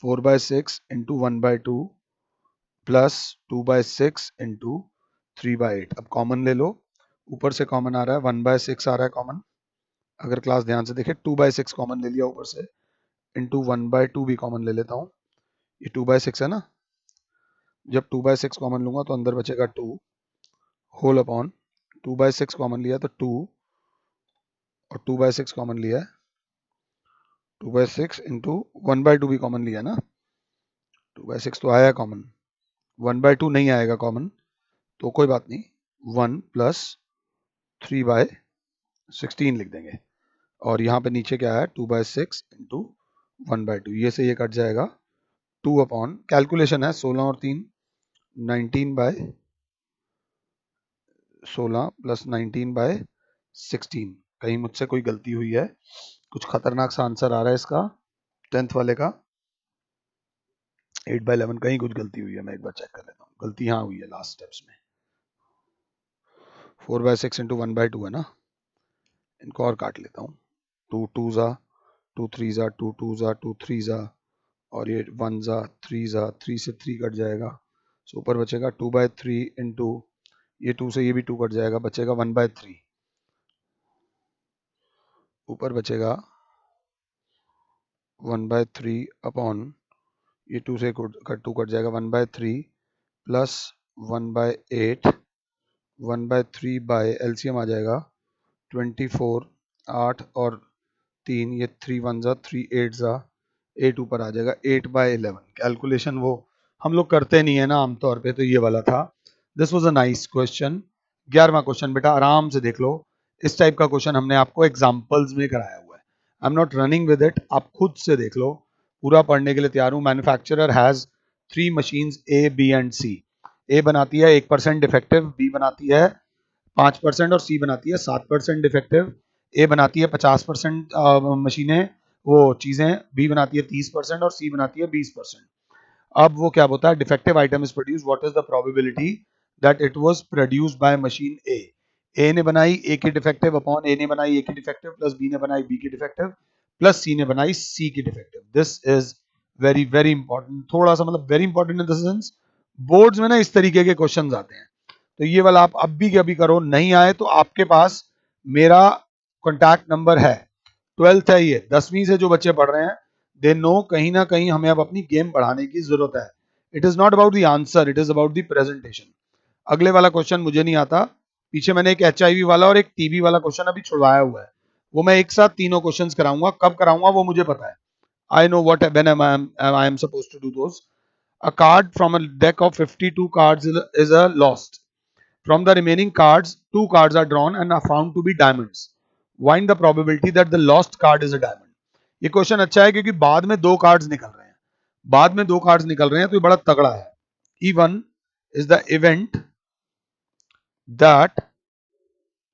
4/6 इंटू 1/2 प्लस 2/6 इंटू 3/8। अब कॉमन ले लो, ऊपर से कॉमन आ रहा है 1/6 आ रहा है कॉमन, अगर क्लास ध्यान से देखे 2/6 कॉमन ले लिया ऊपर से, इंटू 1/2 भी कॉमन ले लेता हूँ, ये 2/6 है ना, जब 2/6 कॉमन लूंगा तो अंदर बचेगा 2 होल अपॉन 2/6 कॉमन लिया तो 2 और 2/6 कॉमन लिया है 2/6 इंटू 1/2 भी कॉमन लिया ना, 2/6 तो आया कॉमन, 1/2 नहीं आएगा कॉमन तो कोई बात नहीं, 1 प्लस 3/16 लिख देंगे, और यहाँ पे नीचे क्या है 2/6 इंटू 1/2, ये से ये कट जाएगा 2 अपॉन, कैलकुलेशन है 16 और 3 19/16 प्लस 19/16। कहीं मुझसे कोई गलती हुई है, कुछ खतरनाक सा आंसर आ रहा है इसका 10th वाले का, 8/11 कहीं कुछ गलती हुई है, मैं एक बार चेक कर लेता हूँ, गलती यहाँ हुई है लास्ट स्टेप्स में, 4/6 इंटू 1/2 है ना, इनको और काट लेता हूँ, 2 2 ज़ा 2 3 ज़ा 2 2 ज़ा 2 3 ज़ा, और ये 1 ज़ा 3 ज़ा 3 से 3 कट जाएगा, सो ऊपर बचेगा 2/3 इंटू ये 2 से ये भी 2 कट जाएगा, बचेगा 1/3, ऊपर बचेगा 1/3 अपॉन ये 2 से 2 कट जाएगा 1/3 प्लस 1/8, 1/3 बाय एलसीएम आ जाएगा 24, 8 और 3, ये 3 1 ज़ा 3 8 ज़ा 8 ऊपर आ जाएगा 8/11। कैलकुलेशन वो हम लोग करते नहीं है ना आमतौर पे, तो ये वाला था। This was a nice question. 11वां क्वेश्चन बेटा आराम से देख लो, इस टाइप का क्वेश्चन हमने आपको एग्जांपल्स में कराया हुआ है, आई am not running with it, आप खुद से देख लो, पूरा पढ़ने के लिए तैयार हूँ। Manufacturer has 3 machines A B and C, A बनाती है 1% डिफेक्टिव, बी बनाती है 5% और सी बनाती है 7% डिफेक्टिव, ए बनाती है 50% मशीनें वो चीजें, बी बनाती है 30% और सी बनाती है 20%। अब वो क्या बोलता है, defective item is produce, what is the probability that it was produced by machine A ने बनाई ए की डिफेक्टिव अपॉन ए ने बनाई ए की डिफेक्टिव प्लस बी ने बनाई बी की डिफेक्टिव प्लस सी ने बनाई सी की defective. This is very very important, थोड़ा सा मतलब very important in the sense boards में ना इस तरीके के क्वेश्चंस आते हैं, तो ये वाला आप अब भी कभी करो, नहीं आए तो आपके पास मेरा कॉन्टैक्ट नंबर है, 12th है ये, 10वीं से जो बच्चे पढ़ रहे हैं दे नो कहीं ना कहीं हमें अब अपनी गेम बढ़ाने की जरूरत है। It is not about the answer, it is about the presentation. अगले वाला क्वेश्चन मुझे नहीं आता, पीछे मैंने एक HIV वाला और एक टीबी वाला क्वेश्चन अभी छुड़वाया हुआ है, वो मैं एक साथ तीनों क्वेश्चंस कराऊंगा, कब कराऊंगा वो मुझे पता है, I know what when I am supposed to do those. A card from a deck of 52 cards is a lost, from the remaining cards 2 cards are drawn and are found to be diamonds, find the probability that the lost card is a diamond। ये question अच्छा है क्योंकि बाद में दो cards निकल रहे हैं, बाद में दो कार्ड्स निकल रहे हैं तो ये बड़ा तगड़ा है। E1 is the event that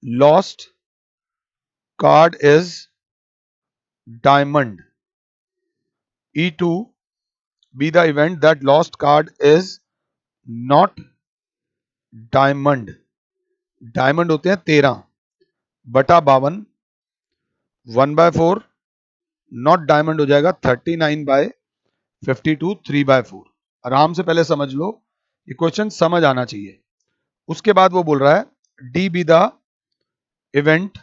lost card is diamond, E2 be the event that lost card is not diamond, diamond होते हैं 13/52, 1/4 नॉट डायमंड हो जाएगा 39/52, 3/4। आराम से पहले समझ लो, ये क्वेश्चन समझ आना चाहिए। उसके बाद वो बोल रहा है D B the event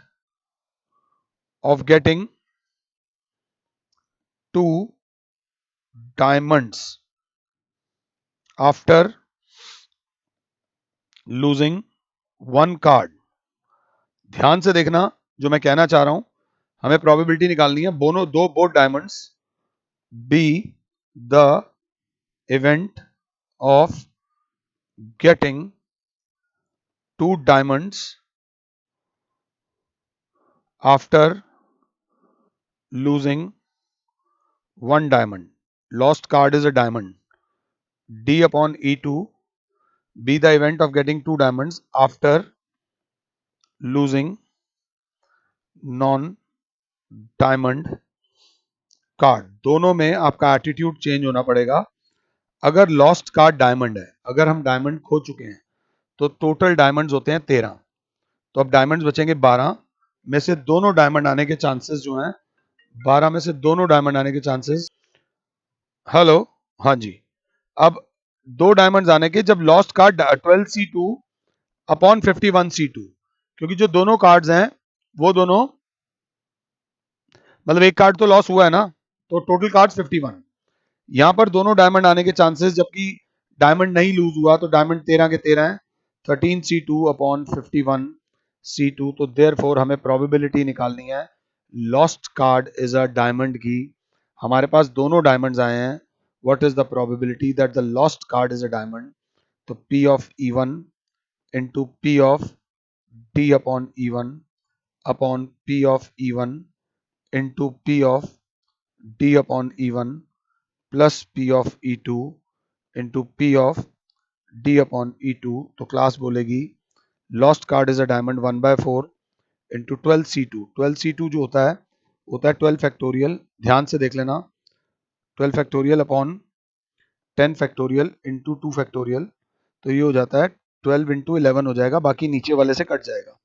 of getting 2 diamonds after losing 1 card. ध्यान से देखना जो मैं कहना चाह रहा हूं, हमें प्रोबेबिलिटी निकालनी है, both diamonds B the event of getting 2 diamonds after losing one diamond. Lost card is a diamond. D upon E2 be the event of getting two diamonds after losing non diamond card. दोनों में आपका attitude change होना पड़ेगा. अगर lost card diamond है, अगर हम diamond खो चुके हैं, तो टोटल डायमंड्स होते हैं 13. तो अब डायमंड्स बचेंगे 12 में से दोनों डायमंड आने के चांसेस जो हैं, 12 में से दोनों डायमंड आने के चांसेस. हेलो, हाँ जी. अब दो डायमंड्स आने के, जब lost card 12C2 upon 51C2, क्योंकि जो दोनों कार्ड्स हैं वो दोनों, मतलब एक कार्ड तो लॉस हुआ है ना, तो टोटल कार्ड्स 51. यहां पर दोनों डायमंड आने के चांसेस, जबकि डायमंड नहीं लूज हुआ, तो डायमंड 13 के 13 हैं. 13C2 upon 51C2. तो देयरफॉर हमें प्रोबेबिलिटी निकालनी है lost card is a diamond की. हमारे पास दोनों डायमंड्स आए हैं. What is the probability that the lost card is a diamond? तो P of E1 into P of D upon E1 upon P of E1 into P of D upon E1 plus P of E2 into P of D upon E2. तो class बोलेगी lost card is a diamond 1/4 into 12C2. 12C2 जो होता है 12 factorial. ध्यान से देख लेना, 12 factorial upon 10 factorial into 2 factorial. तो ये हो जाता है 12 इंटू 11 हो जाएगा, बाकी नीचे वाले से कट जाएगा.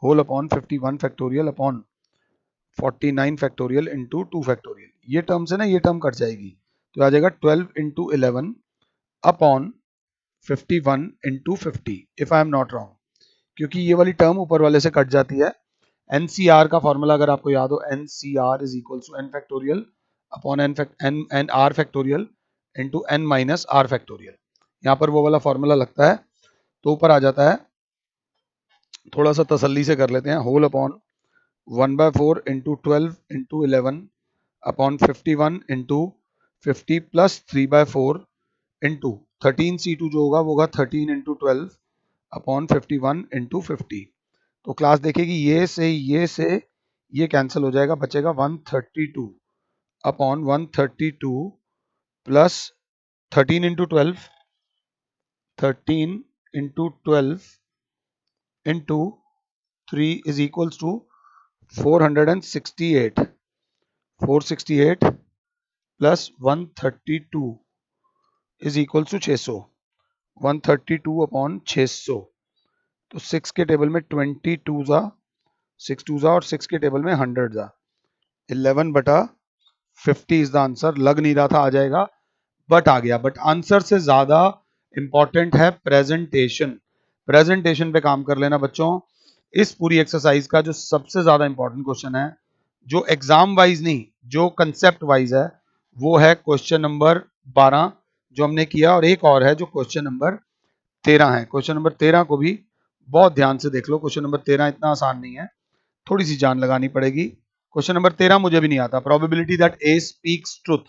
Whole upon 51 factorial upon 49 factorial into 2 factorial. ये टर्म से ना ये टर्म कट जाएगी, तो आ जाएगा 12 into 11 upon 51 into 50, if I am not wrong, क्योंकि ये वाली टर्म ऊपर वाले से कट जाती है. एनसीआर का फॉर्मूला अगर आपको याद हो, n C r is equal to n factorial upon n r factorial into n minus r factorial. यहाँ पर वो वाला फॉर्मूला लगता है, तो ऊपर आ जाता है. थोड़ा सा तसल्ली से कर लेते हैं. Whole upon 1/4 into 12 into 11 upon 51 into 50 plus 3/4 into 13C2 जो होगा वो होगा 13 इंटू 12 अपॉन 51 इंटू 50. तो क्लास देखेगी ये से ये कैंसिल हो जाएगा, बचेगा 132 upon 132 plus 13 into 12, 13 into 12 into 3 is equals to 468. 468 plus 132 is equals to 600. 132 upon 600. तो 6 के टेबल में 22 जा, 6 2 जा, और 6 के टेबल में 100 जा. 11/50 इज द आंसर. लग नहीं रहा था आ जाएगा, बट आ गया. बट आंसर से ज्यादा इंपॉर्टेंट है प्रेजेंटेशन. प्रेजेंटेशन पे काम कर लेना बच्चों. इस पूरी एक्सरसाइज का जो सबसे ज्यादा इंपॉर्टेंट क्वेश्चन है, जो एग्जाम वाइज नहीं, जो कंसेप्ट वाइज है, वो है क्वेश्चन नंबर 12 जो हमने किया, और एक और है जो क्वेश्चन नंबर 13 है. क्वेश्चन नंबर 13 को भी बहुत ध्यान से देख लो. क्वेश्चन नंबर 13 इतना आसान नहीं है, थोड़ी सी जान लगानी पड़ेगी. क्वेश्चन नंबर 13 मुझे भी नहीं आता. Probability that A speaks truth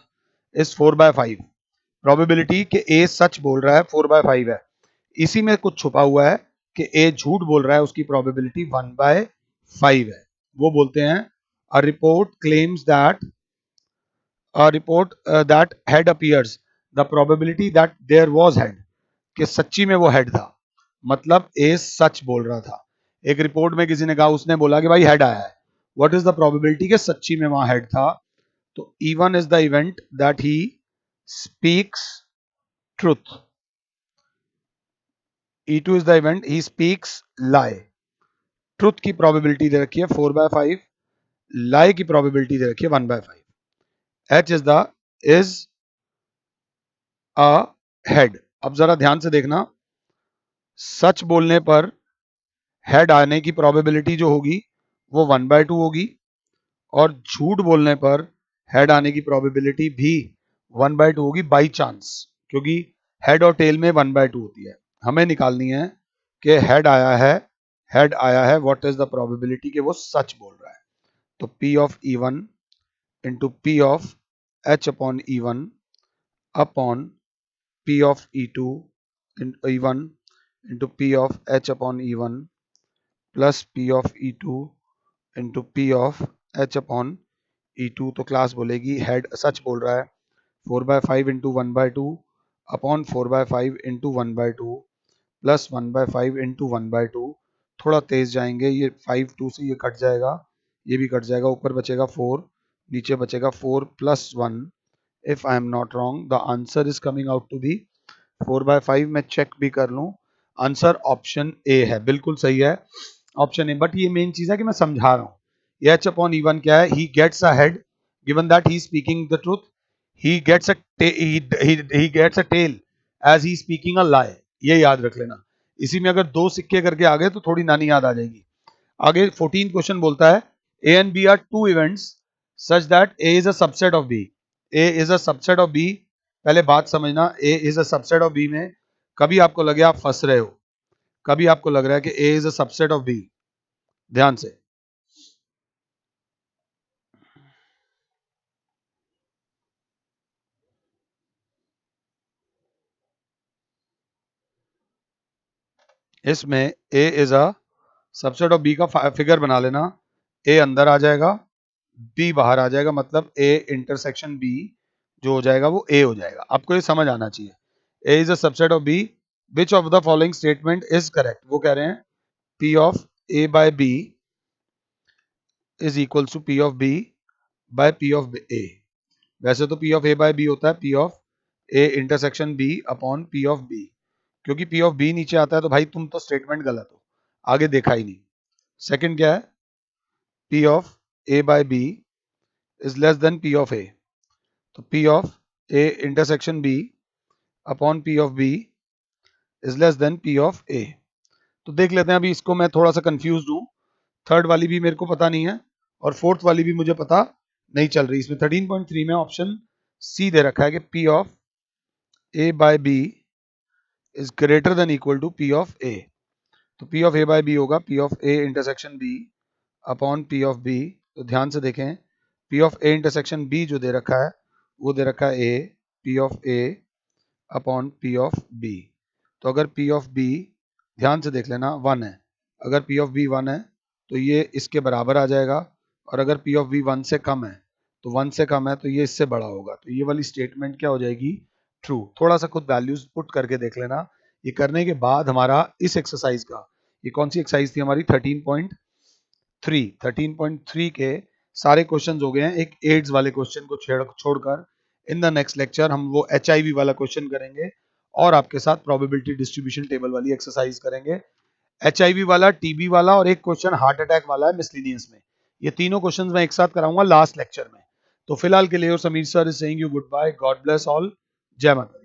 is 4/5. Probability कि ए सच बोल रहा है 4/5 है. इसी में कुछ छुपा हुआ है कि ए झूठ बोल रहा है, उसकी प्रोबेबिलिटी 1/5 है. वो बोलते हैं a report claims that that head appears, the probability that there was head, कि सच्ची में वो हेड था, मतलब ए सच बोल रहा था. एक रिपोर्ट में किसी ने कहा, उसने बोला कि भाई हेड आया है. व्हाट इज द प्रोबेबिलिटी कि सच्ची में वहां हेड था? तो E1 is the event that he speaks truth. E2 is the event he speaks lie. Truth की प्रोबेबिलिटी दे रखी है 4/5, लाई की प्रोबेबिलिटी दे रखी है 1/5. H is a head. अब जरा ध्यान से देखना, सच बोलने पर हेड आने की प्रोबेबिलिटी जो होगी वो 1/2 होगी, और झूठ बोलने पर हेड आने की प्रोबेबिलिटी भी 1/2 होगी बाई चांस, क्योंकि हेड और टेल में 1/2 होती है. हमें निकालनी है कि हेड आया है, व्हाट इज द प्रोबेबिलिटी कि वो सच बोल रहा है. तो P of E1 into P of H upon E1 upon P of E2 E1 into P of H upon E1 plus P of E2 into P of H upon E2, तो class बोलेगी head सच बोल रहा है 4/5 into 1/2 upon 4/5 into 1/2 plus 1/5 into 1/2। थोड़ा तेज जाएंगे, ये 5 2 से ये कट जाएगा, ये भी कट जाएगा, ऊपर बचेगा 4, नीचे बचेगा 4 plus 1। If I am not wrong the answer is coming out to be 4/5। मैं चेक भी कर लूं, आंसर ऑप्शन ए है, बिल्कुल सही है ऑप्शन ए। बट ये मेन चीज है कि मैं समझा रहा हूँ, एच अपॉन ई वन क्या है, he gets a head given that he speaking the truth, he gets a he gets a tail as he speaking a lie। ये याद रख लेना, इसी में अगर दो सिक्के करके आ गए तो थोड़ी नानी याद आ जाएगी। आगे 14 क्वेश्चन बोलता है A and B are two events such that A is a subset of B. A is a subset of B, पहले बात समझना, A is a subset of B में कभी आपको लगे आप फंस रहे हो, कभी आपको लग रहा है कि A is a subset of B, ध्यान से। इसमें A is a subset of B का फिगर बना लेना, ए अंदर आ जाएगा, बी बाहर आ जाएगा, मतलब ए इंटरसेक्शन बी जो हो जाएगा वो ए हो जाएगा। आपको ये समझ आना चाहिए। A is a subset of B, which of the following statement is correct. वो कह रहे हैं P of A by B is equal to P of B by P of A. वैसे तो P of A by B होता है P of A intersection B upon P of B, क्योंकि P of B नीचे आता है तो भाई तुम तो स्टेटमेंट गलत हो, आगे देखा ही नहीं। सेकंड क्या है, P of A by B is less than P of A, तो P of A intersection B upon P of B is less than P of A. तो देख लेते हैं, अभी इसको मैं थोड़ा सा कंफ्यूज हूँ, थर्ड वाली भी मेरे को पता नहीं है और फोर्थ वाली भी मुझे पता नहीं चल रही। इसमें 13.3 में ऑप्शन सी दे रखा है कि P of A by B is greater than equal to P of A. तो P of A by B होगा P of A intersection B upon P of B. तो ध्यान से देखें, P of A intersection B जो दे रखा है वो दे रखा है A, P of A upon P of B. तो अगर पी ऑफ बी, ध्यान से देख लेना, 1 है, अगर पी ऑफ बी 1 है तो ये इसके बराबर आ जाएगा, और अगर पी ऑफ बी 1 से कम है तो 1 से कम है तो ये इससे बड़ा होगा, तो ये वाली स्टेटमेंट क्या हो जाएगी, ट्रू। थोड़ा सा खुद वैल्यूज पुट करके देख लेना। ये करने के बाद हमारा इस एक्सरसाइज का, ये कौन सी एक्सरसाइज थी हमारी, 13.3 के सारे क्वेश्चन हो गए हैं, एक एड्स वाले क्वेश्चन को छोड़कर। इन द नेक्स्ट लेक्चर हम वो HIV वाला क्वेश्चन करेंगे और आपके साथ प्रोबेबिलिटी डिस्ट्रीब्यूशन टेबल वाली एक्सरसाइज करेंगे। HIV वाला, TB वाला और एक क्वेश्चन हार्ट अटैक वाला है मिसलिनियस में, ये तीनों क्वेश्चन मैं एक साथ कराऊंगा लास्ट लेक्चर में। तो फिलहाल के लिए Sameer sir is saying you good bye, god bless all, जय माता।